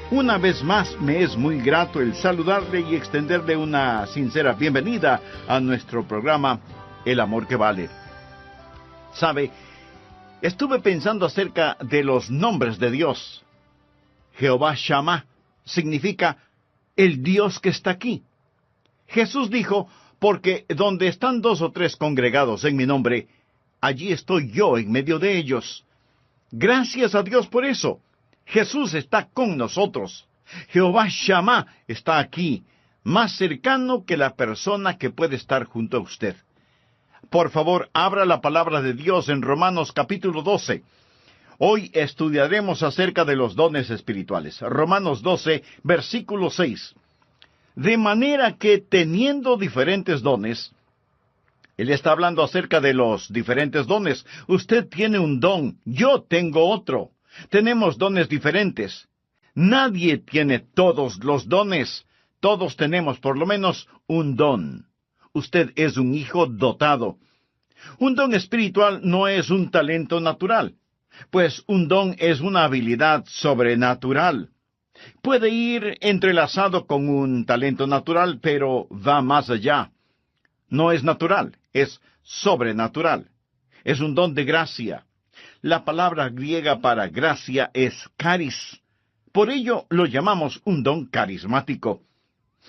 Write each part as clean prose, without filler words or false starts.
Una vez más, me es muy grato el saludarle y extenderle una sincera bienvenida a nuestro programa El Amor que Vale. Sabe, estuve pensando acerca de los nombres de Dios. Jehová Shammah significa el Dios que está aquí. Jesús dijo, porque donde están 2 o 3 congregados en mi nombre, allí estoy yo en medio de ellos. Gracias a Dios por eso. Jesús está con nosotros. Jehová Shammah está aquí, más cercano que la persona que puede estar junto a usted. Por favor, abra la palabra de Dios en Romanos capítulo 12. Hoy estudiaremos acerca de los dones espirituales. Romanos 12, versículo 6. De manera que teniendo diferentes dones, él está hablando acerca de los diferentes dones. Usted tiene un don, yo tengo otro. Tenemos dones diferentes. Nadie tiene todos los dones. Todos tenemos por lo menos un don. Usted es un hijo dotado. Un don espiritual no es un talento natural, pues un don es una habilidad sobrenatural. Puede ir entrelazado con un talento natural, pero va más allá. No es natural, es sobrenatural. Es un don de gracia. La palabra griega para gracia es charis. Por ello lo llamamos un don carismático.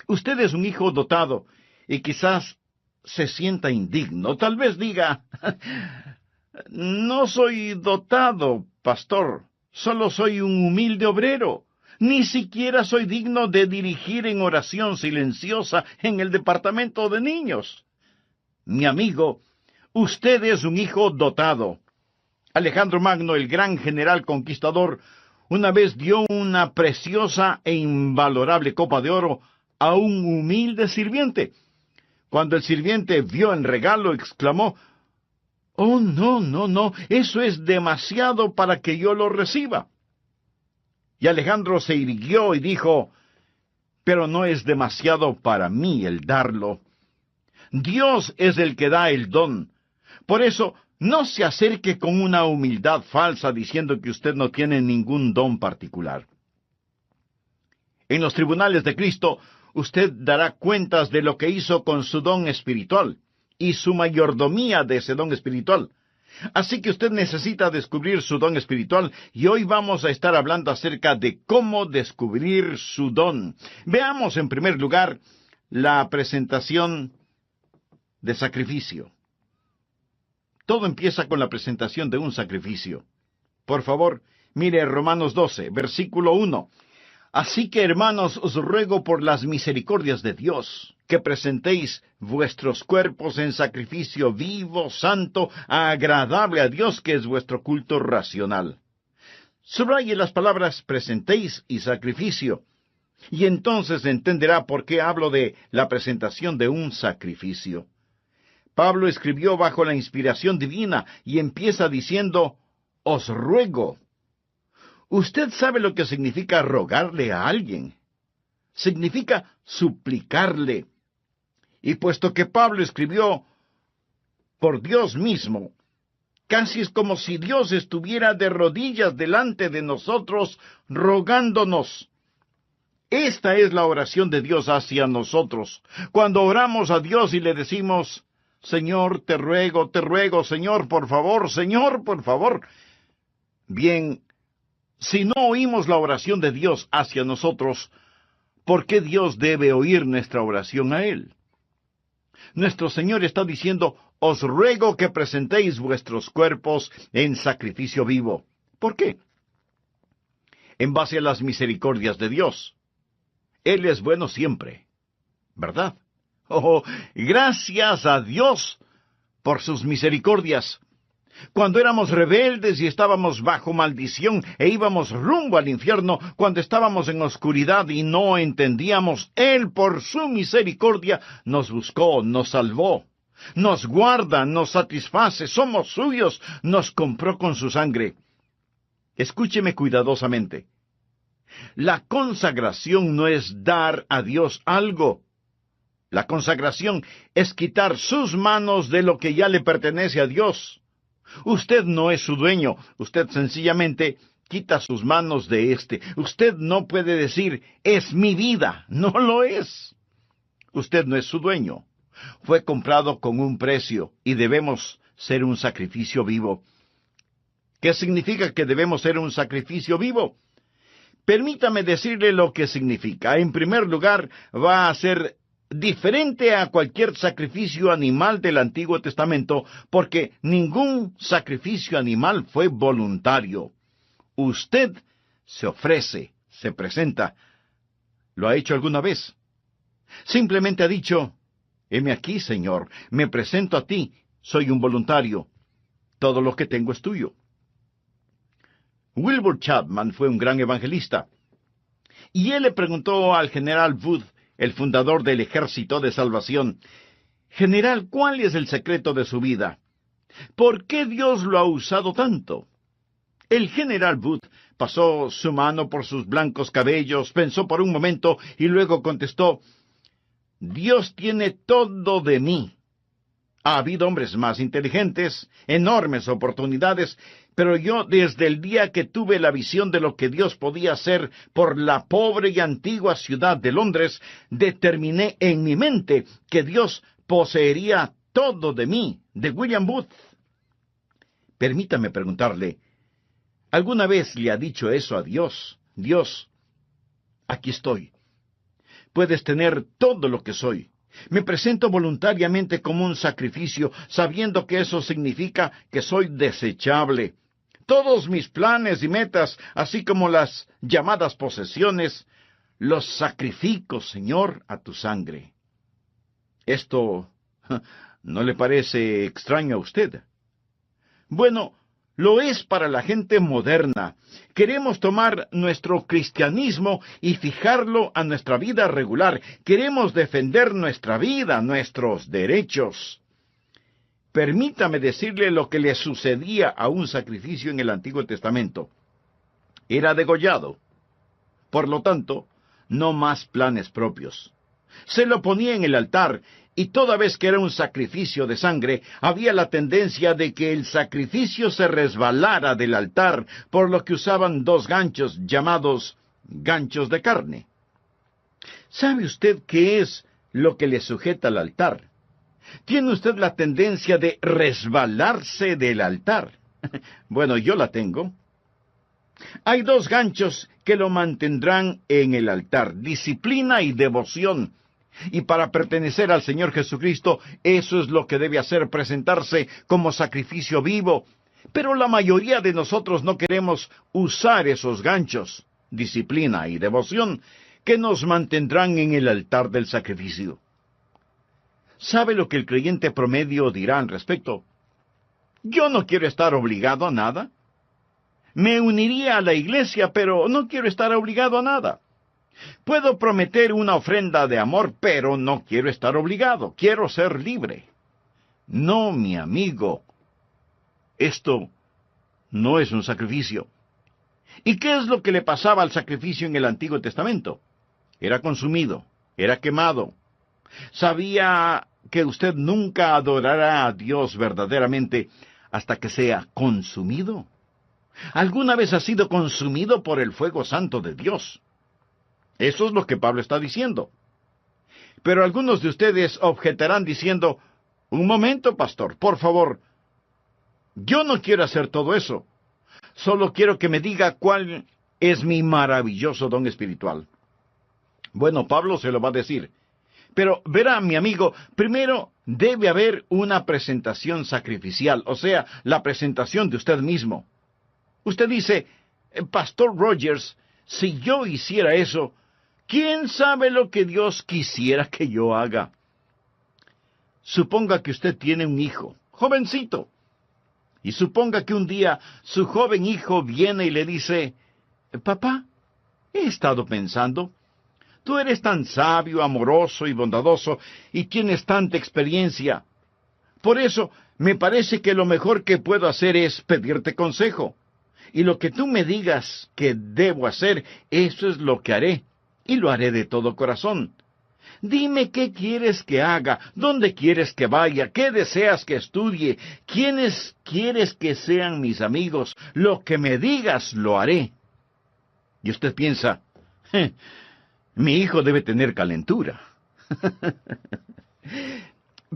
Usted es un hijo dotado y quizás se sienta indigno. Tal vez diga, no soy dotado, pastor. Solo soy un humilde obrero. Ni siquiera soy digno de dirigir en oración silenciosa en el departamento de niños. Mi amigo, usted es un hijo dotado. Alejandro Magno, el gran general conquistador, una vez dio una preciosa e invalorable copa de oro a un humilde sirviente. Cuando el sirviente vio el regalo, exclamó, «Oh, no, eso es demasiado para que yo lo reciba». Y Alejandro se irguió y dijo, «Pero no es demasiado para mí el darlo. Dios es el que da el don. Por eso, no se acerque con una humildad falsa diciendo que usted no tiene ningún don particular. En los tribunales de Cristo, usted dará cuentas de lo que hizo con su don espiritual y su mayordomía de ese don espiritual. Así que usted necesita descubrir su don espiritual y hoy vamos a estar hablando acerca de cómo descubrir su don. Veamos en primer lugar la presentación de sacrificio. Todo empieza con la presentación de un sacrificio. Por favor, mire Romanos 12, versículo 1. Así que, hermanos, os ruego por las misericordias de Dios, que presentéis vuestros cuerpos en sacrificio vivo, santo, agradable a Dios, que es vuestro culto racional. Subraye las palabras presentéis y sacrificio, y entonces entenderá por qué hablo de la presentación de un sacrificio. Pablo escribió bajo la inspiración divina y empieza diciendo, os ruego. Usted sabe lo que significa rogarle a alguien. Significa suplicarle. Y puesto que Pablo escribió por Dios mismo, casi es como si Dios estuviera de rodillas delante de nosotros, rogándonos. Esta es la oración de Dios hacia nosotros. Cuando oramos a Dios y le decimos, Señor, te ruego, Señor, por favor. Bien, si no oímos la oración de Dios hacia nosotros, ¿por qué Dios debe oír nuestra oración a Él? Nuestro Señor está diciendo, os ruego que presentéis vuestros cuerpos en sacrificio vivo. ¿Por qué? En base a las misericordias de Dios. Él es bueno siempre, ¿verdad? Oh, gracias a Dios por sus misericordias. Cuando éramos rebeldes y estábamos bajo maldición e íbamos rumbo al infierno, cuando estábamos en oscuridad y no entendíamos, Él por su misericordia nos buscó, nos salvó, nos guarda, nos satisface, somos suyos, nos compró con su sangre. Escúcheme cuidadosamente. La consagración no es dar a Dios algo. La consagración es quitar sus manos de lo que ya le pertenece a Dios. Usted no es su dueño, usted sencillamente quita sus manos de éste. Usted no puede decir, es mi vida. No lo es. Usted no es su dueño. Fue comprado con un precio y debemos ser un sacrificio vivo. ¿Qué significa que debemos ser un sacrificio vivo? Permítame decirle lo que significa. En primer lugar, va a ser diferente a cualquier sacrificio animal del Antiguo Testamento, porque ningún sacrificio animal fue voluntario. Usted se ofrece, se presenta. ¿Lo ha hecho alguna vez? Simplemente ha dicho, heme aquí, Señor, me presento a ti, soy un voluntario. Todo lo que tengo es tuyo. Wilbur Chapman fue un gran evangelista, y él le preguntó al general Wood, el fundador del Ejército de Salvación, «General, ¿cuál es el secreto de su vida? ¿Por qué Dios lo ha usado tanto?» El general Wood pasó su mano por sus blancos cabellos, pensó por un momento y luego contestó, «Dios tiene todo de mí. Ha habido hombres más inteligentes, enormes oportunidades, pero yo desde el día que tuve la visión de lo que Dios podía hacer por la pobre y antigua ciudad de Londres, determiné en mi mente que Dios poseería todo de mí», de William Booth. Permítame preguntarle, ¿alguna vez le ha dicho eso a Dios? Dios, aquí estoy. Puedes tener todo lo que soy. Me presento voluntariamente como un sacrificio, sabiendo que eso significa que soy desechable. Todos mis planes y metas, así como las llamadas posesiones, los sacrifico, Señor, a tu sangre. ¿Esto no le parece extraño a usted? Bueno, lo es para la gente moderna. Queremos tomar nuestro cristianismo y fijarlo a nuestra vida regular. Queremos defender nuestra vida, nuestros derechos. Permítame decirle lo que le sucedía a un sacrificio en el Antiguo Testamento. Era degollado. Por lo tanto, no más planes propios. Se lo ponía en el altar, y toda vez que era un sacrificio de sangre, había la tendencia de que el sacrificio se resbalara del altar, por lo que usaban 2 ganchos llamados ganchos de carne. ¿Sabe usted qué es lo que le sujeta al altar? ¿Tiene usted la tendencia de resbalarse del altar? Bueno, yo la tengo. Hay 2 ganchos que lo mantendrán en el altar: disciplina y devoción. Y para pertenecer al Señor Jesucristo, eso es lo que debe hacer, presentarse como sacrificio vivo. Pero la mayoría de nosotros no queremos usar esos ganchos, disciplina y devoción, que nos mantendrán en el altar del sacrificio. ¿Sabe lo que el creyente promedio dirá al respecto? Yo no quiero estar obligado a nada. Me uniría a la iglesia, pero no quiero estar obligado a nada. Puedo prometer una ofrenda de amor, pero no quiero estar obligado. Quiero ser libre. No, mi amigo. Esto no es un sacrificio. ¿Y qué es lo que le pasaba al sacrificio en el Antiguo Testamento? Era consumido, era quemado. ¿Sabía que usted nunca adorará a Dios verdaderamente hasta que sea consumido? ¿Alguna vez ha sido consumido por el fuego santo de Dios? Eso es lo que Pablo está diciendo. Pero algunos de ustedes objetarán diciendo, un momento, pastor, por favor, yo no quiero hacer todo eso. Solo quiero que me diga cuál es mi maravilloso don espiritual. Bueno, Pablo se lo va a decir. Pero verá, mi amigo, primero debe haber una presentación sacrificial, o sea, la presentación de usted mismo. Usted dice, Pastor Rogers, si yo hiciera eso, ¿quién sabe lo que Dios quisiera que yo haga? Suponga que usted tiene un hijo, jovencito, y suponga que un día su joven hijo viene y le dice, Papá, he estado pensando, tú eres tan sabio, amoroso y bondadoso, y tienes tanta experiencia. Por eso, me parece que lo mejor que puedo hacer es pedirte consejo. Y lo que tú me digas que debo hacer, eso es lo que haré, y lo haré de todo corazón. Dime qué quieres que haga, dónde quieres que vaya, qué deseas que estudie, quiénes quieres que sean mis amigos. Lo que me digas lo haré. Y usted piensa, mi hijo debe tener calentura.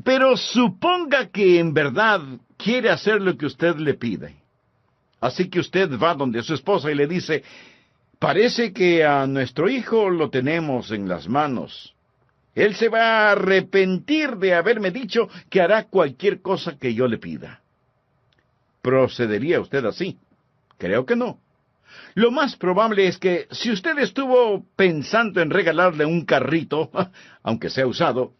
Pero suponga que en verdad quiere hacer lo que usted le pide. Así que usted va donde su esposa y le dice, parece que a nuestro hijo lo tenemos en las manos. Él se va a arrepentir de haberme dicho que hará cualquier cosa que yo le pida. ¿Procedería usted así? Creo que no. Lo más probable es que si usted estuvo pensando en regalarle un carrito, aunque sea usado,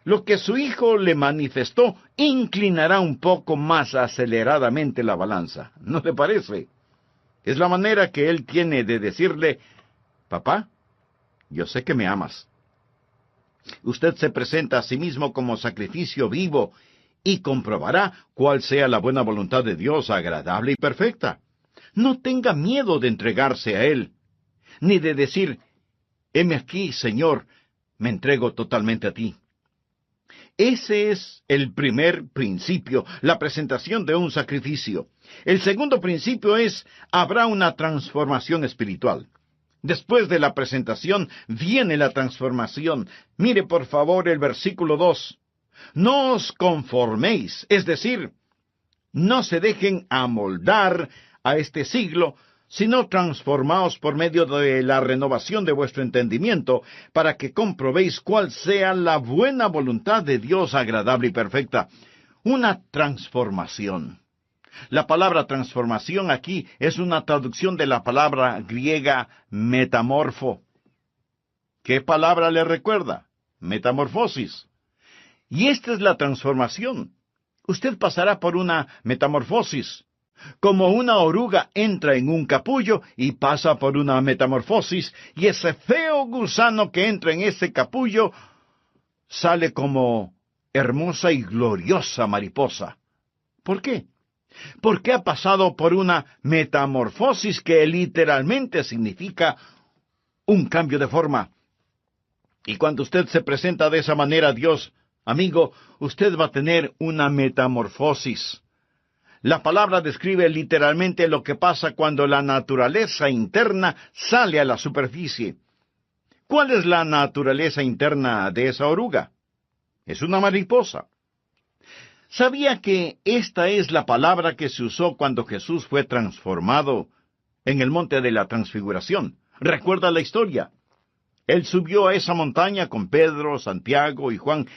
lo que su hijo le manifestó inclinará un poco más aceleradamente la balanza. ¿No le parece? Es la manera que él tiene de decirle, papá, yo sé que me amas. Usted se presenta a sí mismo como sacrificio vivo y comprobará cuál sea la buena voluntad de Dios, agradable y perfecta. No tenga miedo de entregarse a Él, ni de decir, heme aquí, Señor, me entrego totalmente a ti. Ese es el primer principio, la presentación de un sacrificio. El segundo principio es, habrá una transformación espiritual. Después de la presentación viene la transformación. Mire por favor el versículo 2. No os conforméis, es decir, no se dejen amoldar a este siglo, sino transformaos por medio de la renovación de vuestro entendimiento, para que comprobéis cuál sea la buena voluntad de Dios agradable y perfecta. Una transformación. La palabra transformación aquí es una traducción de la palabra griega metamorfo. ¿Qué palabra le recuerda? Metamorfosis. Y esta es la transformación. Usted pasará por una metamorfosis. Como una oruga entra en un capullo y pasa por una metamorfosis, y ese feo gusano que entra en ese capullo sale como hermosa y gloriosa mariposa. ¿Por qué? Porque ha pasado por una metamorfosis que literalmente significa un cambio de forma. Y cuando usted se presenta de esa manera a Dios, amigo, usted va a tener una metamorfosis. La palabra describe literalmente lo que pasa cuando la naturaleza interna sale a la superficie. ¿Cuál es la naturaleza interna de esa oruga? Es una mariposa. ¿Sabía que esta es la palabra que se usó cuando Jesús fue transformado en el monte de la transfiguración? ¿Recuerda la historia? Él subió a esa montaña con Pedro, Santiago y Juan,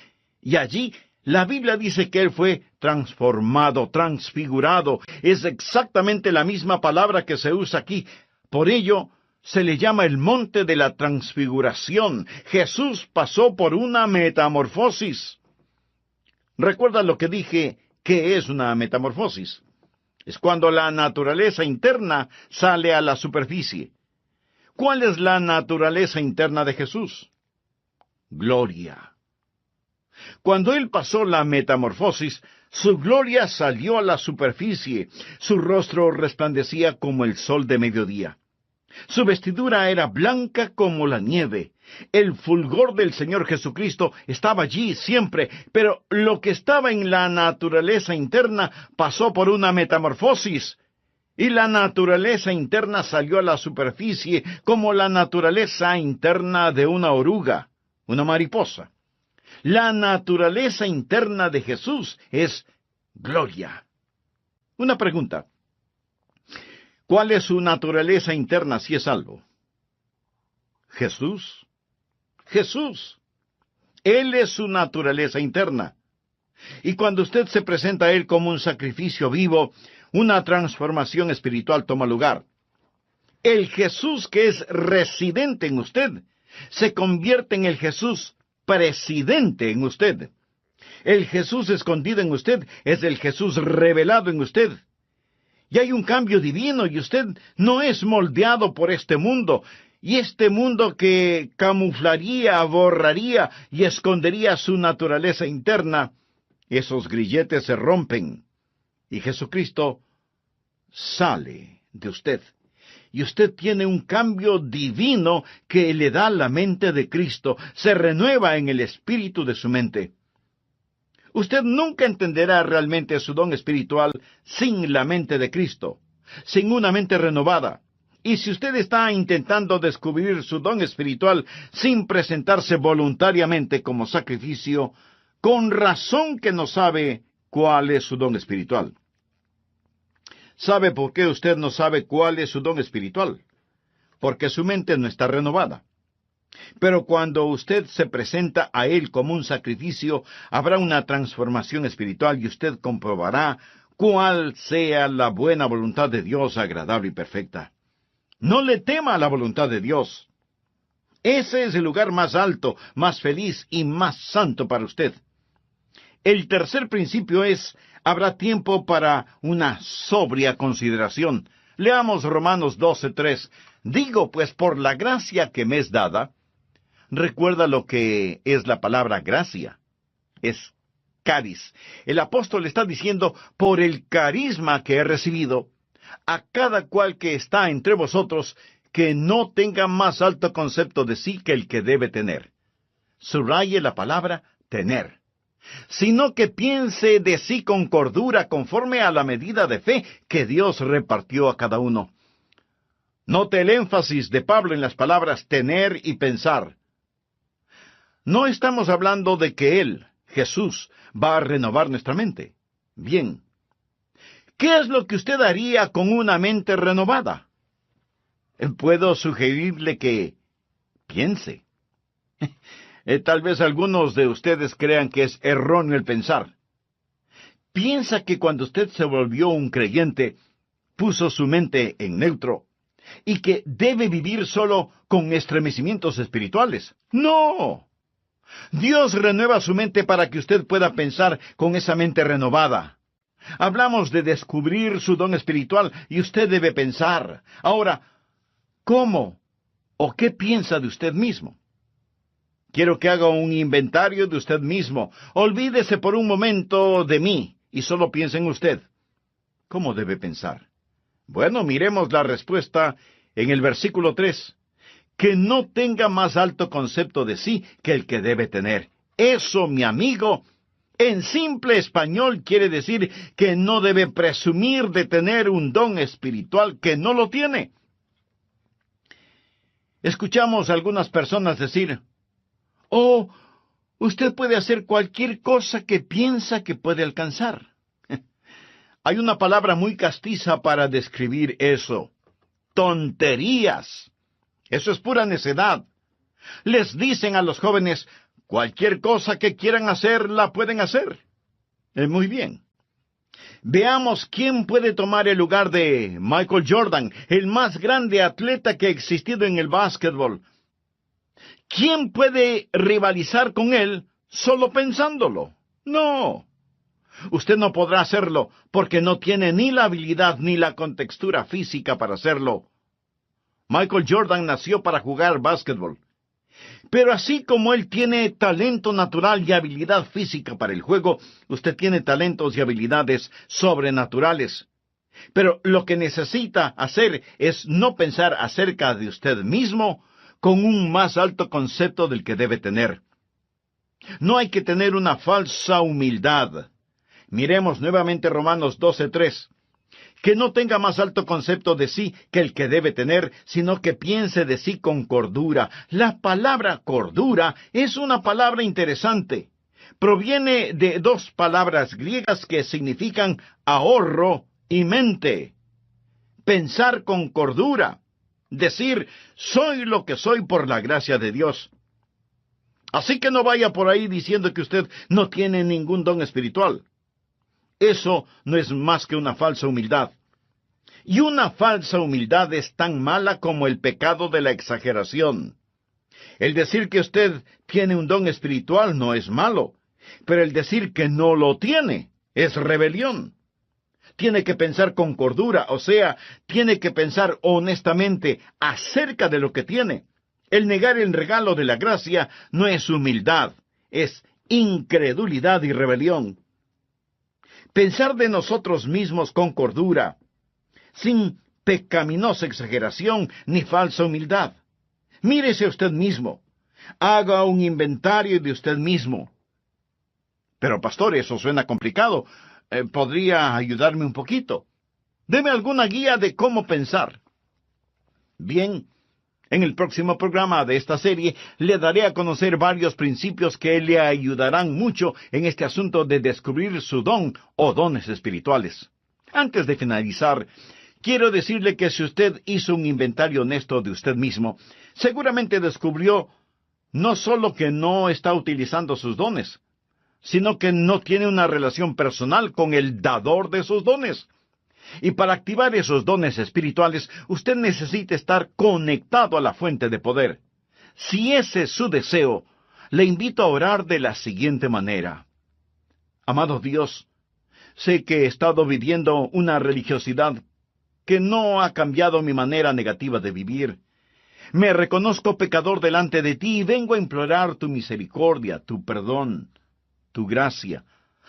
y allí la Biblia dice que él fue transformado, transfigurado. Es exactamente la misma palabra que se usa aquí. Por ello, se le llama el monte de la transfiguración. Jesús pasó por una metamorfosis. ¿Recuerda lo que dije? ¿Qué es una metamorfosis? Es cuando la naturaleza interna sale a la superficie. ¿Cuál es la naturaleza interna de Jesús? Gloria. Cuando Él pasó la metamorfosis, su gloria salió a la superficie. Su rostro resplandecía como el sol de mediodía. Su vestidura era blanca como la nieve. El fulgor del Señor Jesucristo estaba allí siempre, pero lo que estaba en la naturaleza interna pasó por una metamorfosis, y la naturaleza interna salió a la superficie como la naturaleza interna de una oruga, una mariposa. La naturaleza interna de Jesús es gloria. Una pregunta. ¿Cuál es su naturaleza interna si es salvo? Jesús. Jesús. Él es su naturaleza interna. Y cuando usted se presenta a Él como un sacrificio vivo, una transformación espiritual toma lugar. El Jesús que es residente en usted se convierte en el Jesús presidente en usted. El Jesús escondido en usted es el Jesús revelado en usted. Y hay un cambio divino y usted no es moldeado por este mundo. Y este mundo que camuflaría, borraría y escondería su naturaleza interna, esos grilletes se rompen. Y Jesucristo sale de usted. y usted tiene un cambio divino que le da la mente de Cristo, se renueva en el espíritu de su mente. Usted nunca entenderá realmente su don espiritual sin la mente de Cristo, sin una mente renovada. Y si usted está intentando descubrir su don espiritual sin presentarse voluntariamente como sacrificio, con razón que no sabe cuál es su don espiritual. ¿Sabe por qué usted no sabe cuál es su don espiritual? Porque su mente no está renovada. Pero cuando usted se presenta a Él como un sacrificio, habrá una transformación espiritual y usted comprobará cuál sea la buena voluntad de Dios, agradable y perfecta. No le tema a la voluntad de Dios. Ese es el lugar más alto, más feliz y más santo para usted. El tercer principio es, habrá tiempo para una sobria consideración. Leamos Romanos 12:3. Digo, pues, por la gracia que me es dada. Recuerda lo que es la palabra gracia. Es caris. El apóstol está diciendo, por el carisma que he recibido, a cada cual que está entre vosotros, que no tenga más alto concepto de sí que el que debe tener. Subraye la palabra tener. Sino que piense de sí con cordura conforme a la medida de fe que Dios repartió a cada uno. Note el énfasis de Pablo en las palabras tener y pensar. No estamos hablando de que Él, Jesús, va a renovar nuestra mente. Bien. ¿Qué es lo que usted haría con una mente renovada? Puedo sugerirle que piense. Tal vez algunos de ustedes crean que es erróneo el pensar. Piensa que cuando usted se volvió un creyente, puso su mente en neutro, y que debe vivir solo con estremecimientos espirituales. ¡No! Dios renueva su mente para que usted pueda pensar con esa mente renovada. Hablamos de descubrir su don espiritual y usted debe pensar. Ahora, ¿cómo o qué piensa de usted mismo? Quiero que haga un inventario de usted mismo. Olvídese por un momento de mí y solo piense en usted. ¿Cómo debe pensar? Bueno, miremos la respuesta en el versículo 3. Que no tenga más alto concepto de sí que el que debe tener. Eso, mi amigo, en simple español quiere decir que no debe presumir de tener un don espiritual que no lo tiene. Escuchamos a algunas personas decir, «Oh, usted puede hacer cualquier cosa que piensa que puede alcanzar». Hay una palabra muy castiza para describir eso. Tonterías. Eso es pura necedad. Les dicen a los jóvenes, cualquier cosa que quieran hacer, la pueden hacer. Muy bien. Veamos quién puede tomar el lugar de Michael Jordan, el más grande atleta que ha existido en el básquetbol. ¿Quién puede rivalizar con él solo pensándolo? No. Usted no podrá hacerlo porque no tiene ni la habilidad ni la contextura física para hacerlo. Michael Jordan nació para jugar básquetbol. Pero así como él tiene talento natural y habilidad física para el juego, usted tiene talentos y habilidades sobrenaturales. Pero lo que necesita hacer es no pensar acerca de usted mismo con un más alto concepto del que debe tener. No hay que tener una falsa humildad. Miremos nuevamente Romanos 12:3. Que no tenga más alto concepto de sí que el que debe tener, sino que piense de sí con cordura. La palabra cordura es una palabra interesante. Proviene de dos palabras griegas que significan ahorro y mente. Pensar con cordura. Decir, soy lo que soy por la gracia de Dios. Así que no vaya por ahí diciendo que usted no tiene ningún don espiritual. Eso no es más que una falsa humildad. Y una falsa humildad es tan mala como el pecado de la exageración. El decir que usted tiene un don espiritual no es malo, pero el decir que no lo tiene es rebelión. Tiene que pensar con cordura, o sea, tiene que pensar honestamente acerca de lo que tiene. El negar el regalo de la gracia no es humildad, es incredulidad y rebelión. Pensar de nosotros mismos con cordura, sin pecaminosa exageración ni falsa humildad. Mírese usted mismo. Haga un inventario de usted mismo. Pero, pastor, eso suena complicado. ¿Podría ayudarme un poquito? Deme alguna guía de cómo pensar. Bien, en el próximo programa de esta serie le daré a conocer varios principios que le ayudarán mucho en este asunto de descubrir su don o dones espirituales. Antes de finalizar, quiero decirle que si usted hizo un inventario honesto de usted mismo, seguramente descubrió no solo que no está utilizando sus dones, sino que no tiene una relación personal con el dador de sus dones. Y para activar esos dones espirituales, usted necesita estar conectado a la fuente de poder. Si ese es su deseo, le invito a orar de la siguiente manera. Amado Dios, sé que he estado viviendo una religiosidad que no ha cambiado mi manera negativa de vivir. Me reconozco pecador delante de ti y vengo a implorar tu misericordia, tu perdón, tu gracia.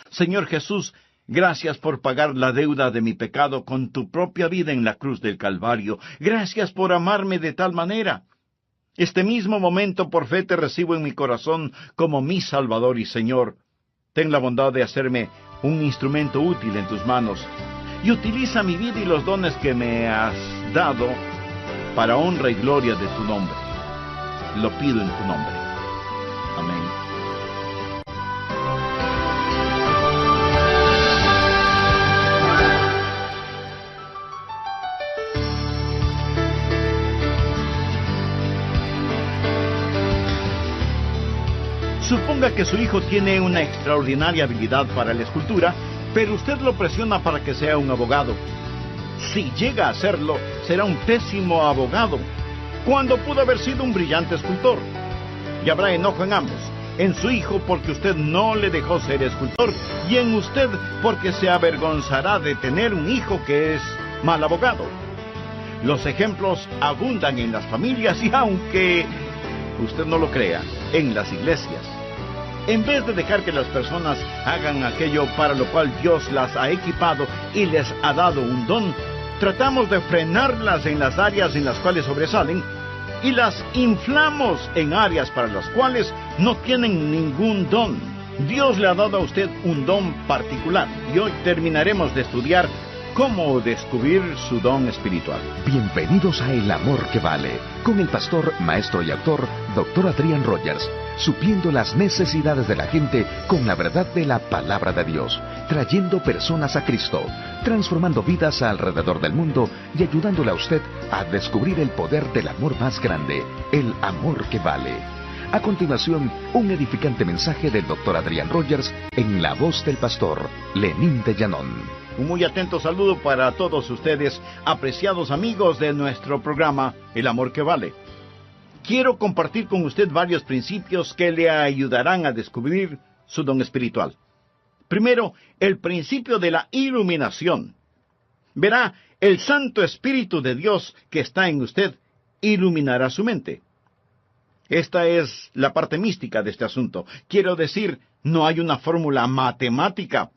Señor Jesús, gracias por pagar la deuda de mi pecado con tu propia vida en la cruz del Calvario. Gracias por amarme de tal manera. Este mismo momento por fe te recibo en mi corazón como mi Salvador y Señor. Ten la bondad de hacerme un instrumento útil en tus manos y utiliza mi vida y los dones que me has dado para honra y gloria de tu nombre. Lo pido en tu nombre. Amén. Suponga que su hijo tiene una extraordinaria habilidad para la escultura, pero usted lo presiona para que sea un abogado. Si llega a serlo, será un pésimo abogado, cuando pudo haber sido un brillante escultor. Y habrá enojo en ambos, en su hijo porque usted no le dejó ser escultor, y en usted porque se avergonzará de tener un hijo que es mal abogado. Los ejemplos abundan en las familias y, aunque usted no lo crea, en las iglesias. En vez de dejar que las personas hagan aquello para lo cual Dios las ha equipado y les ha dado un don, tratamos de frenarlas en las áreas en las cuales sobresalen y las inflamos en áreas para las cuales no tienen ningún don. Dios le ha dado a usted un don particular y hoy terminaremos de estudiar cómo descubrir su don espiritual. Bienvenidos a El Amor que Vale, con el pastor, maestro y autor, Dr. Adrián Rogers, supliendo las necesidades de la gente con la verdad de la palabra de Dios, trayendo personas a Cristo, transformando vidas alrededor del mundo y ayudándole a usted a descubrir el poder del amor más grande, el amor que vale. A continuación, un edificante mensaje del Dr. Adrián Rogers en la voz del pastor Lenín de Llanón. Un muy atento saludo para todos ustedes, apreciados amigos de nuestro programa El Amor que Vale. Quiero compartir con usted varios principios que le ayudarán a descubrir su don espiritual. Primero, el principio de la iluminación. Verá, el Santo Espíritu de Dios que está en usted iluminará su mente. Esta es la parte mística de este asunto. Quiero decir, no hay una fórmula matemática.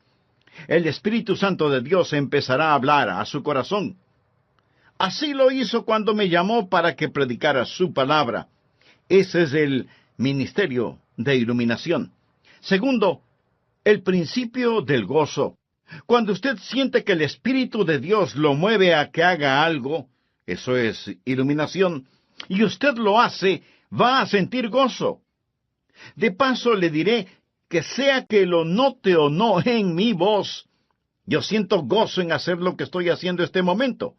El Espíritu Santo de Dios empezará a hablar a su corazón. Así lo hizo cuando me llamó para que predicara su palabra. Ese es el ministerio de iluminación. Segundo, el principio del gozo. Cuando usted siente que el Espíritu de Dios lo mueve a que haga algo, eso es iluminación, y usted lo hace, va a sentir gozo. De paso le diré que sea que lo note o no en mi voz, yo siento gozo en hacer lo que estoy haciendo este momento,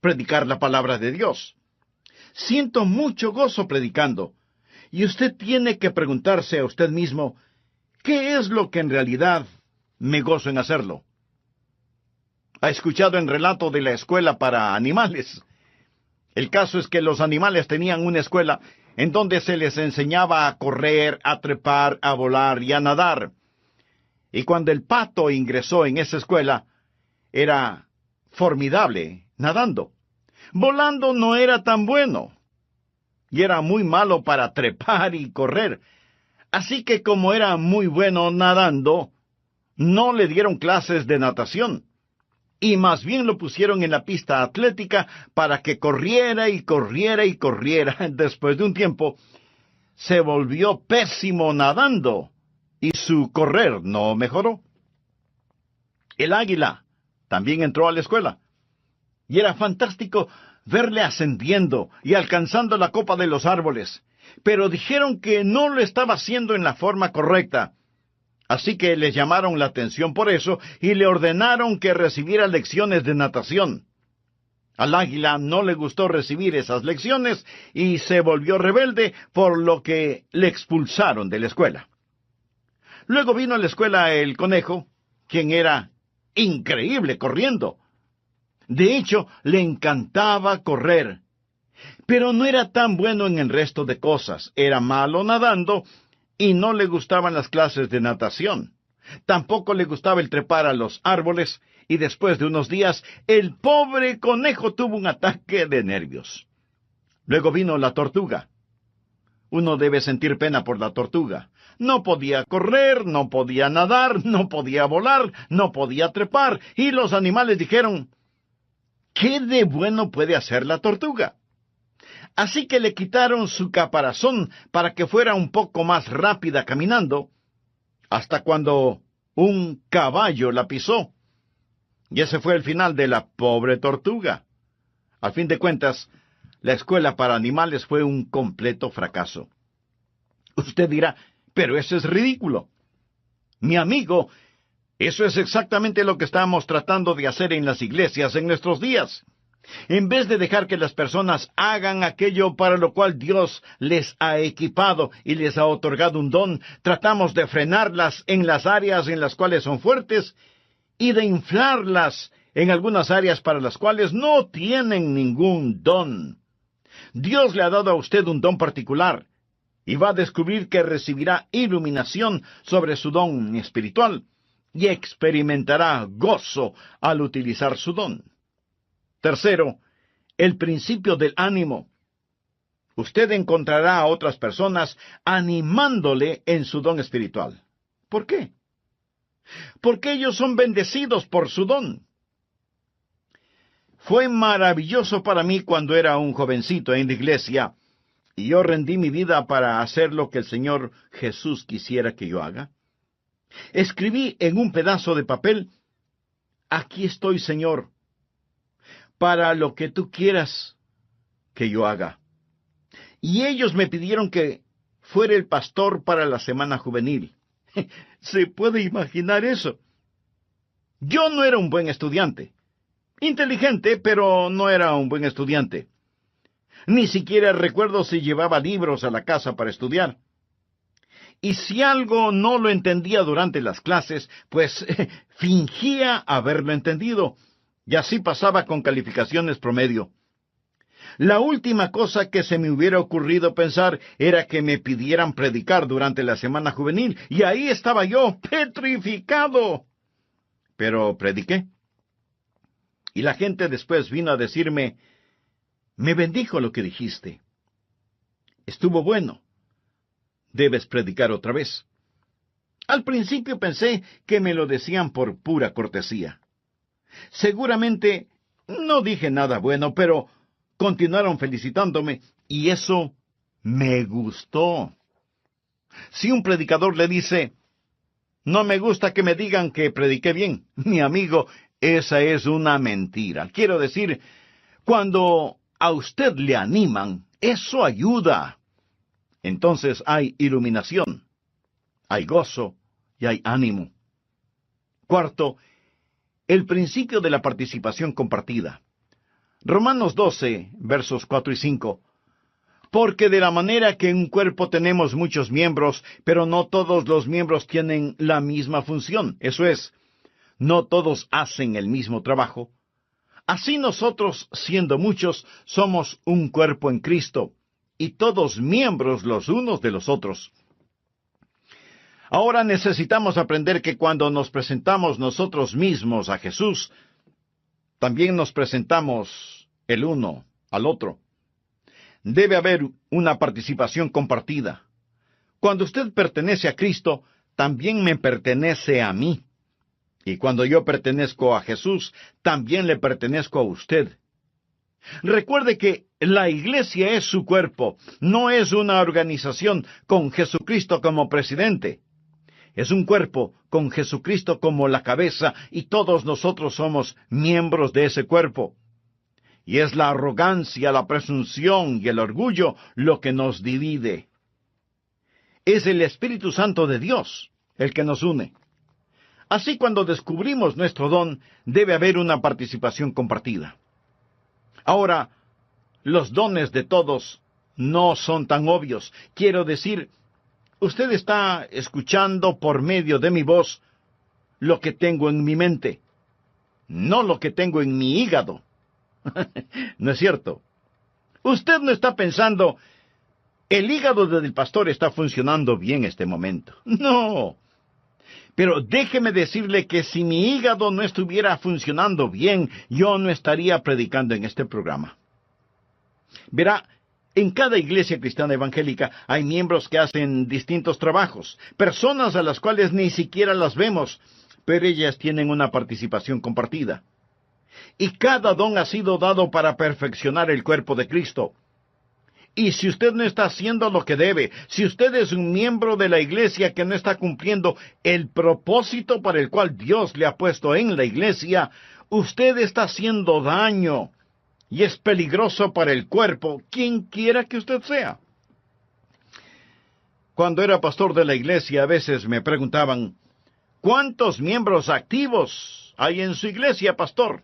predicar la palabra de Dios. Siento mucho gozo predicando, y usted tiene que preguntarse a usted mismo, ¿qué es lo que en realidad me gozo en hacerlo? ¿Ha escuchado el relato de la escuela para animales? El caso es que los animales tenían una escuela en donde se les enseñaba a correr, a trepar, a volar y a nadar. Y cuando el pato ingresó en esa escuela, era formidable nadando. Volando no era tan bueno, y era muy malo para trepar y correr. Así que como era muy bueno nadando, no le dieron clases de natación. y más bien lo pusieron en la pista atlética para que corriera y corriera y corriera. Después de un tiempo, se volvió pésimo nadando y su correr no mejoró. El águila también entró a la escuela y era fantástico verle ascendiendo y alcanzando la copa de los árboles, pero dijeron que no lo estaba haciendo en la forma correcta. Así que le llamaron la atención por eso y le ordenaron que recibiera lecciones de natación. Al águila no le gustó recibir esas lecciones y se volvió rebelde, por lo que le expulsaron de la escuela. Luego vino a la escuela el conejo, quien era increíble corriendo. De hecho, le encantaba correr, pero no era tan bueno en el resto de cosas. Era malo nadando y no le gustaban las clases de natación. Tampoco le gustaba el trepar a los árboles, y después de unos días, el pobre conejo tuvo un ataque de nervios. Luego vino la tortuga. Uno debe sentir pena por la tortuga. No podía correr, no podía nadar, no podía volar, no podía trepar, y los animales dijeron, ¿qué de bueno puede hacer la tortuga? Así que le quitaron su caparazón para que fuera un poco más rápida caminando, hasta cuando un caballo la pisó. Y ese fue el final de la pobre tortuga. Al fin de cuentas, la escuela para animales fue un completo fracaso. Usted dirá, pero eso es ridículo. Mi amigo, eso es exactamente lo que estamos tratando de hacer en las iglesias en nuestros días. En vez de dejar que las personas hagan aquello para lo cual Dios les ha equipado y les ha otorgado un don, tratamos de frenarlas en las áreas en las cuales son fuertes y de inflarlas en algunas áreas para las cuales no tienen ningún don. Dios le ha dado a usted un don particular y va a descubrir que recibirá iluminación sobre su don espiritual y experimentará gozo al utilizar su don. Tercero, el principio del ánimo. Usted encontrará a otras personas animándole en su don espiritual. ¿Por qué? Porque ellos son bendecidos por su don. Fue maravilloso para mí cuando era un jovencito en la iglesia, y yo rendí mi vida para hacer lo que el Señor Jesús quisiera que yo haga. Escribí en un pedazo de papel, aquí estoy, Señor, para lo que tú quieras que yo haga. Y ellos me pidieron que fuera el pastor para la semana juvenil. ¿Se puede imaginar eso? Yo no era un buen estudiante. Inteligente, pero no era un buen estudiante. Ni siquiera recuerdo si llevaba libros a la casa para estudiar. Y si algo no lo entendía durante las clases, pues fingía haberlo entendido, y así pasaba con calificaciones promedio. La última cosa que se me hubiera ocurrido pensar era que me pidieran predicar durante la semana juvenil, y ahí estaba yo, petrificado. Pero prediqué. Y la gente después vino a decirme, me bendijo lo que dijiste. Estuvo bueno. Debes predicar otra vez. Al principio pensé que me lo decían por pura cortesía. Seguramente no dije nada bueno, pero continuaron felicitándome, y eso me gustó. Si un predicador le dice, no me gusta que me digan que prediqué bien, mi amigo, esa es una mentira. Quiero decir, cuando a usted le animan, eso ayuda. Entonces hay iluminación, hay gozo y hay ánimo. Cuarto, el principio de la participación compartida. Romanos 12, versos 4 y 5. Porque de la manera que en un cuerpo tenemos muchos miembros, pero no todos los miembros tienen la misma función, eso es, no todos hacen el mismo trabajo, así nosotros, siendo muchos, somos un cuerpo en Cristo, y todos miembros los unos de los otros. Ahora necesitamos aprender que cuando nos presentamos nosotros mismos a Jesús, también nos presentamos el uno al otro. Debe haber una participación compartida. Cuando usted pertenece a Cristo, también me pertenece a mí. Y cuando yo pertenezco a Jesús, también le pertenezco a usted. Recuerde que la iglesia es su cuerpo, no es una organización con Jesucristo como presidente. Es un cuerpo con Jesucristo como la cabeza y todos nosotros somos miembros de ese cuerpo. Y es la arrogancia, la presunción y el orgullo lo que nos divide. Es el Espíritu Santo de Dios el que nos une. Así, cuando descubrimos nuestro don, debe haber una participación compartida. Ahora, los dones de todos no son tan obvios. Quiero decir, usted está escuchando por medio de mi voz lo que tengo en mi mente, no lo que tengo en mi hígado. ¿No es cierto? Usted no está pensando, el hígado del pastor está funcionando bien este momento. No. Pero déjeme decirle que si mi hígado no estuviera funcionando bien, yo no estaría predicando en este programa. Verá, en cada iglesia cristiana evangélica hay miembros que hacen distintos trabajos, personas a las cuales ni siquiera las vemos, pero ellas tienen una participación compartida. Y cada don ha sido dado para perfeccionar el cuerpo de Cristo. Y si usted no está haciendo lo que debe, si usted es un miembro de la iglesia que no está cumpliendo el propósito para el cual Dios le ha puesto en la iglesia, usted está haciendo daño. Y es peligroso para el cuerpo, quien quiera que usted sea. Cuando era pastor de la iglesia, a veces me preguntaban, ¿cuántos miembros activos hay en su iglesia, pastor?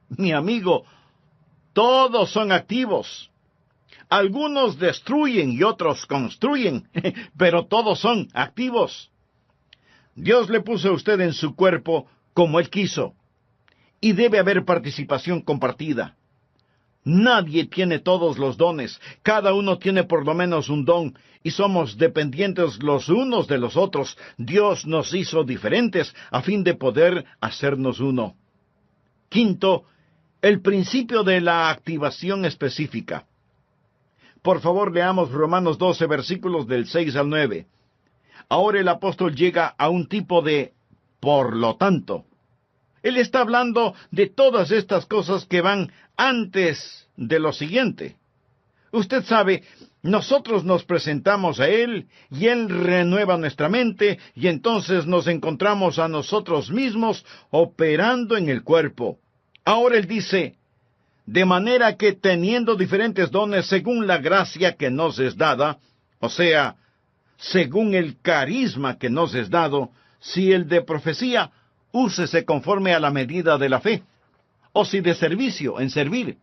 Mi amigo, todos son activos. Algunos destruyen y otros construyen, pero todos son activos. Dios le puso a usted en su cuerpo como Él quiso, y debe haber participación compartida. Nadie tiene todos los dones, cada uno tiene por lo menos un don, y somos dependientes los unos de los otros. Dios nos hizo diferentes a fin de poder hacernos uno. Quinto, el principio de la activación específica. Por favor, leamos Romanos 12, versículos del 6 al 9. Ahora el apóstol llega a un tipo de por lo tanto. Él está hablando de todas estas cosas que van antes de lo siguiente. Usted sabe, nosotros nos presentamos a Él, y Él renueva nuestra mente, y entonces nos encontramos a nosotros mismos operando en el cuerpo. Ahora Él dice, de manera que teniendo diferentes dones según la gracia que nos es dada, o sea, según el carisma que nos es dado, si el de profecía, úsese conforme a la medida de la fe, o si de servicio, en servir,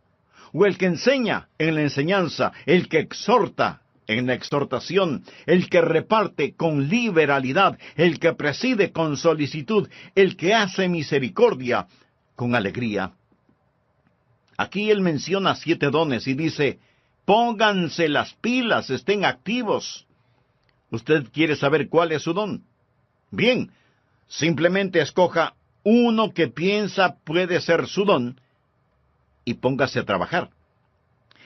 o el que enseña, en la enseñanza, el que exhorta, en la exhortación, el que reparte con liberalidad, el que preside con solicitud, el que hace misericordia con alegría. Aquí él menciona 7 dones y dice, pónganse las pilas, estén activos. ¿Usted quiere saber cuál es su don? Bien, simplemente escoja uno que piensa puede ser su don y póngase a trabajar.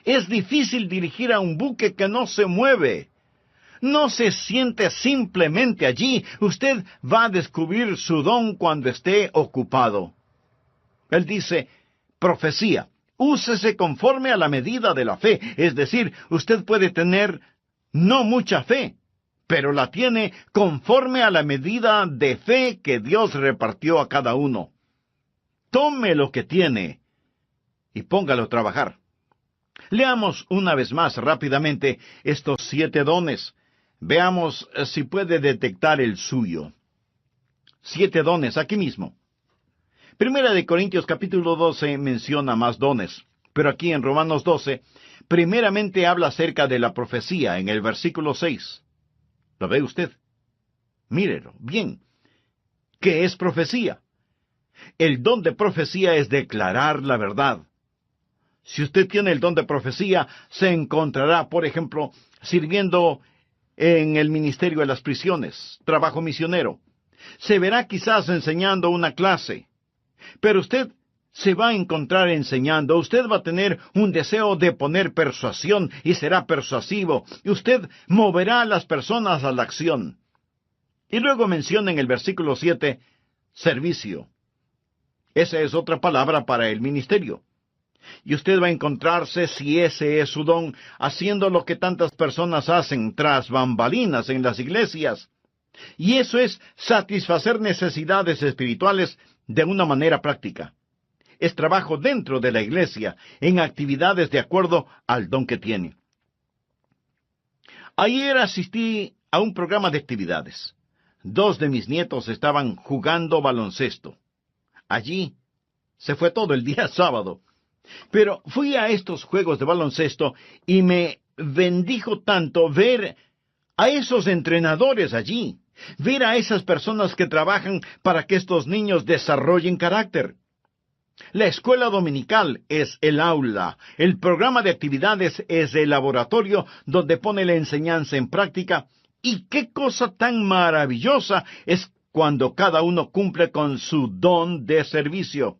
Es difícil dirigir a un buque que no se mueve. No se siente simplemente allí. Usted va a descubrir su don cuando esté ocupado. Él dice, profecía. Úsese conforme a la medida de la fe. Es decir, usted puede tener no mucha fe, pero la tiene conforme a la medida de fe que Dios repartió a cada uno. Tome lo que tiene y póngalo a trabajar. Leamos una vez más rápidamente estos 7 dones. Veamos si puede detectar el suyo. 7 dones aquí mismo. Primera de Corintios capítulo 12 menciona más dones, pero aquí en Romanos 12, primeramente habla acerca de la profecía en el versículo 6. ¿Lo ve usted? Mírelo, bien. ¿Qué es profecía? El don de profecía es declarar la verdad. Si usted tiene el don de profecía, se encontrará, por ejemplo, sirviendo en el ministerio de las prisiones, trabajo misionero. Se verá quizás enseñando una clase. Pero usted se va a encontrar enseñando, usted va a tener un deseo de poner persuasión y será persuasivo, y usted moverá a las personas a la acción. Y luego menciona en el versículo 7, servicio. Esa es otra palabra para el ministerio. Y usted va a encontrarse, si ese es su don, haciendo lo que tantas personas hacen tras bambalinas en las iglesias. Y eso es satisfacer necesidades espirituales de una manera práctica. Es trabajo dentro de la iglesia, en actividades de acuerdo al don que tiene. Ayer asistí a un programa de actividades. 2 de mis nietos estaban jugando baloncesto. Allí se fue todo el día sábado. Pero fui a estos juegos de baloncesto y me bendijo tanto ver a esos entrenadores allí, ver a esas personas que trabajan para que estos niños desarrollen carácter. La escuela dominical es el aula, el programa de actividades es el laboratorio donde pone la enseñanza en práctica, y qué cosa tan maravillosa es cuando cada uno cumple con su don de servicio.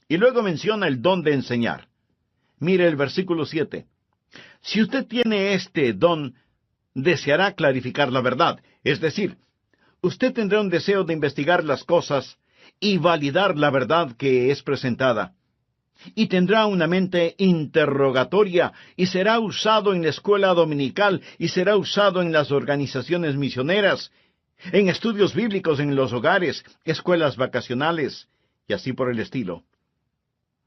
Y luego menciona el don de enseñar. Mire el versículo 7. Si usted tiene este don, deseará clarificar la verdad, es decir, usted tendrá un deseo de investigar las cosas y validar la verdad que es presentada. Y tendrá una mente interrogatoria y será usado en la escuela dominical y será usado en las organizaciones misioneras, en estudios bíblicos en los hogares, escuelas vacacionales y así por el estilo.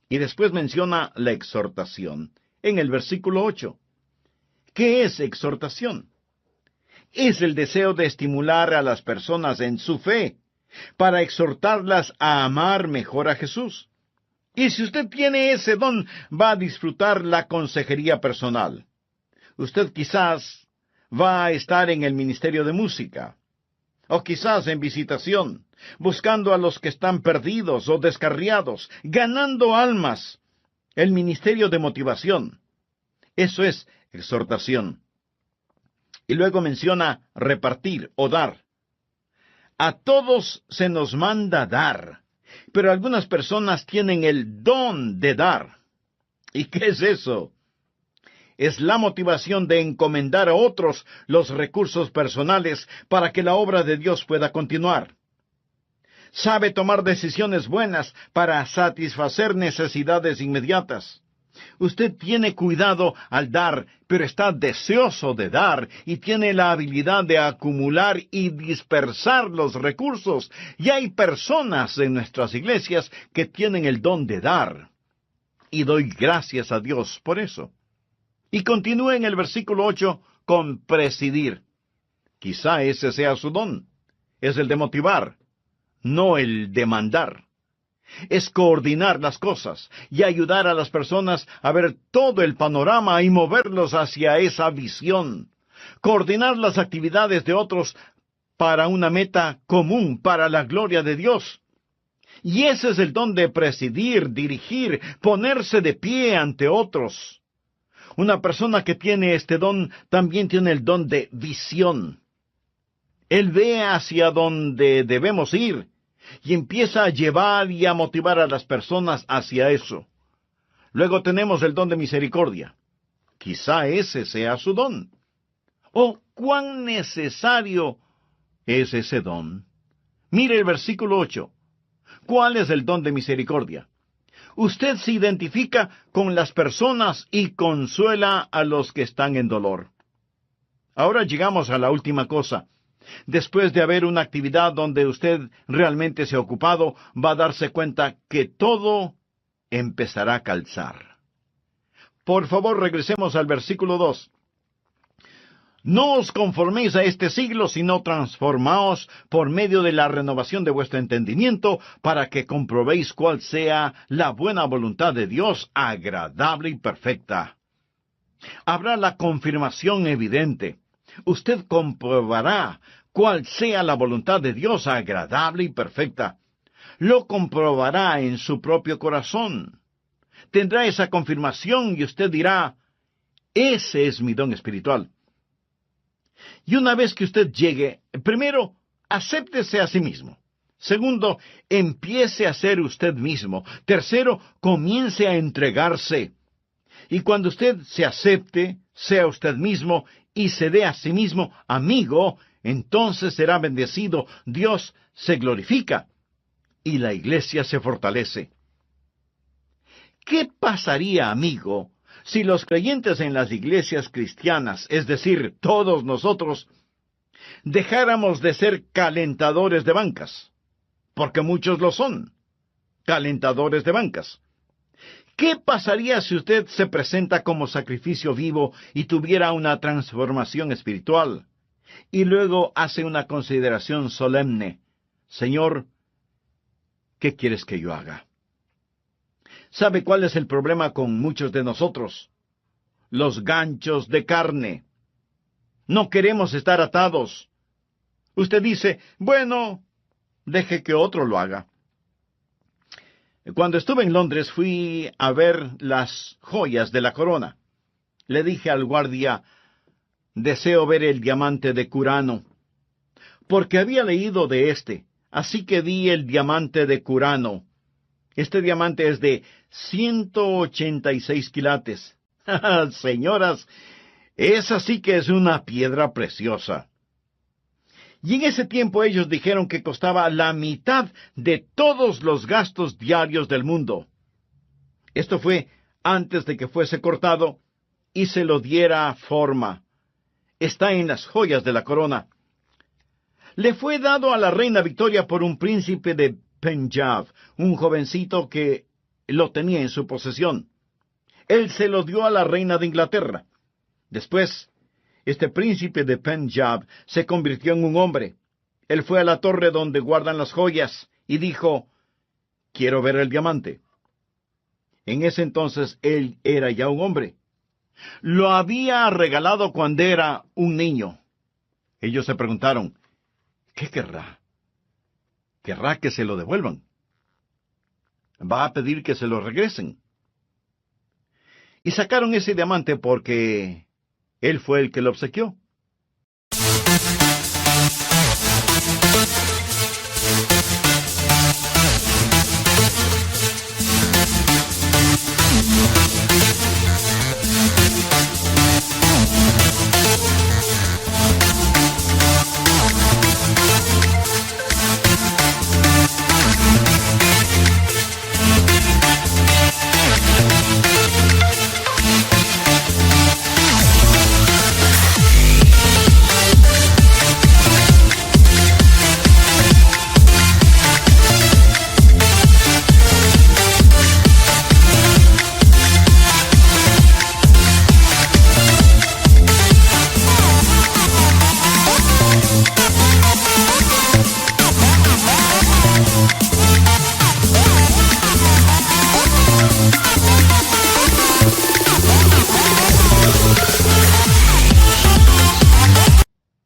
Y después menciona la exhortación en el versículo 8. ¿Qué es exhortación? Es el deseo de estimular a las personas en su fe, para exhortarlas a amar mejor a Jesús. Y si usted tiene ese don, va a disfrutar la consejería personal. Usted quizás va a estar en el ministerio de música, o quizás en visitación, buscando a los que están perdidos o descarriados, ganando almas. El ministerio de motivación. Eso es exhortación. Y luego menciona repartir o dar. A todos se nos manda dar, pero algunas personas tienen el don de dar. ¿Y qué es eso? Es la motivación de encomendar a otros los recursos personales para que la obra de Dios pueda continuar. Sabe tomar decisiones buenas para satisfacer necesidades inmediatas. Usted tiene cuidado al dar, pero está deseoso de dar y tiene la habilidad de acumular y dispersar los recursos. Y hay personas en nuestras iglesias que tienen el don de dar. Y doy gracias a Dios por eso. Y continúa en el versículo 8 con presidir. Quizá ese sea su don. Es el de motivar, no el de mandar. Es coordinar las cosas y ayudar a las personas a ver todo el panorama y moverlos hacia esa visión. Coordinar las actividades de otros para una meta común, para la gloria de Dios. Y ese es el don de presidir, dirigir, ponerse de pie ante otros. Una persona que tiene este don también tiene el don de visión. Él ve hacia donde debemos ir y empieza a llevar y a motivar a las personas hacia eso. Luego tenemos el don de misericordia. Quizá ese sea su don. Oh, cuán necesario es ese don. Mire el versículo 8. ¿Cuál es el don de misericordia? Usted se identifica con las personas y consuela a los que están en dolor. Ahora llegamos a la última cosa. Después de haber una actividad donde usted realmente se ha ocupado, va a darse cuenta que todo empezará a calzar. Por favor, regresemos al versículo 2. No os conforméis a este siglo, sino transformaos por medio de la renovación de vuestro entendimiento, para que comprobéis cuál sea la buena voluntad de Dios, agradable y perfecta. Habrá la confirmación evidente. Usted comprobará cuál sea la voluntad de Dios, agradable y perfecta. Lo comprobará en su propio corazón. Tendrá esa confirmación y usted dirá, ese es mi don espiritual. Y una vez que usted llegue, primero, acéptese a sí mismo. Segundo, empiece a ser usted mismo. Tercero, comience a entregarse. Y cuando usted se acepte, sea usted mismo, y se dé a sí mismo amigo, entonces será bendecido. Dios se glorifica. y la iglesia se fortalece. ¿Qué pasaría, amigo, si los creyentes en las iglesias cristianas, es decir, todos nosotros, dejáramos de ser calentadores de bancas? Porque muchos lo son, calentadores de bancas. ¿Qué pasaría si usted se presenta como sacrificio vivo y tuviera una transformación espiritual? Y luego hace una consideración solemne. Señor, ¿qué quieres que yo haga? ¿Sabe cuál es el problema con muchos de nosotros? Los ganchos de carne. No queremos estar atados. Usted dice, bueno, deje que otro lo haga. Cuando estuve en Londres fui a ver las joyas de la corona. Le dije al guardia, deseo ver el diamante de Curano, porque había leído de este, así que vi el diamante de Curano. Este diamante es de 186 quilates. Señoras, esa sí que es una piedra preciosa. Y en ese tiempo ellos dijeron que costaba la mitad de todos los gastos diarios del mundo. Esto fue antes de que fuese cortado y se lo diera forma. Está en las joyas de la corona. Le fue dado a la reina Victoria por un príncipe de Punjab, un jovencito que lo tenía en su posesión. Él se lo dio a la reina de Inglaterra. Después, este príncipe de Punjab se convirtió en un hombre. Él fue a la torre donde guardan las joyas y dijo, quiero ver el diamante. En ese entonces él era ya un hombre. Lo había regalado cuando era un niño. Ellos se preguntaron, ¿qué querrá? ¿Querrá que se lo devuelvan? ¿Va a pedir que se lo regresen? Y sacaron ese diamante porque él fue el que lo obsequió.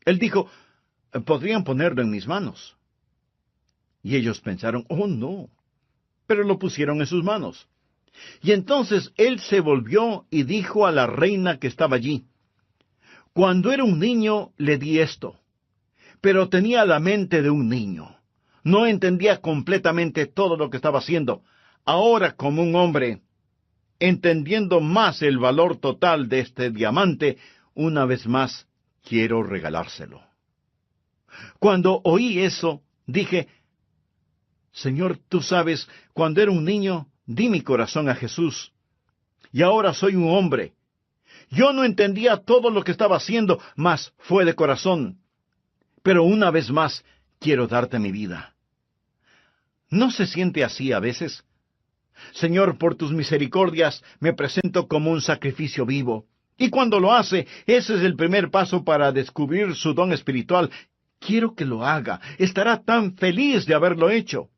Él dijo, podrían ponerlo en mis manos. Y ellos pensaron, oh no, pero lo pusieron en sus manos. Y entonces él se volvió y dijo a la reina que estaba allí, cuando era un niño le di esto, pero tenía la mente de un niño. No entendía completamente todo lo que estaba haciendo. Ahora, como un hombre, entendiendo más el valor total de este diamante, una vez más quiero regalárselo. Cuando oí eso, dije, Señor, tú sabes, cuando era un niño, di mi corazón a Jesús. Y ahora soy un hombre. Yo no entendía todo lo que estaba haciendo, mas fue de corazón. Pero una vez más, quiero darte mi vida. ¿No se siente así a veces? Señor, por tus misericordias, me presento como un sacrificio vivo. Y cuando lo hace, ese es el primer paso para descubrir su don espiritual. Quiero que lo haga. Estará tan feliz de haberlo hecho.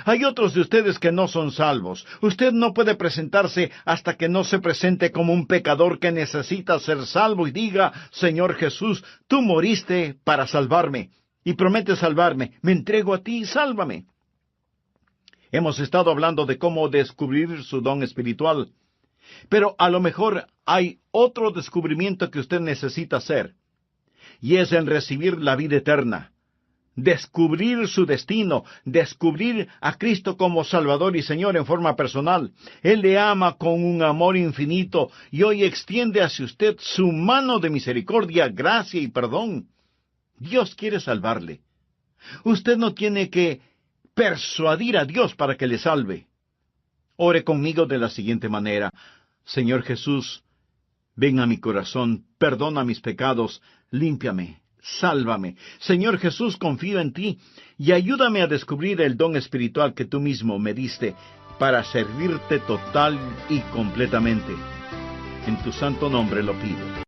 Hay otros de ustedes que no son salvos. Usted no puede presentarse hasta que no se presente como un pecador que necesita ser salvo y diga, Señor Jesús, tú moriste para salvarme y prometes salvarme. Me entrego a ti y sálvame. Hemos estado hablando de cómo descubrir su don espiritual. Pero a lo mejor hay otro descubrimiento que usted necesita hacer, y es en recibir la vida eterna, descubrir su destino, descubrir a Cristo como Salvador y Señor en forma personal. Él le ama con un amor infinito y hoy extiende hacia usted su mano de misericordia, gracia y perdón. Dios quiere salvarle. Usted no tiene que persuadir a Dios para que le salve. Ore conmigo de la siguiente manera: Señor Jesús, ven a mi corazón, perdona mis pecados, límpiame, sálvame. Señor Jesús, confío en ti y ayúdame a descubrir el don espiritual que tú mismo me diste para servirte total y completamente. En tu santo nombre lo pido.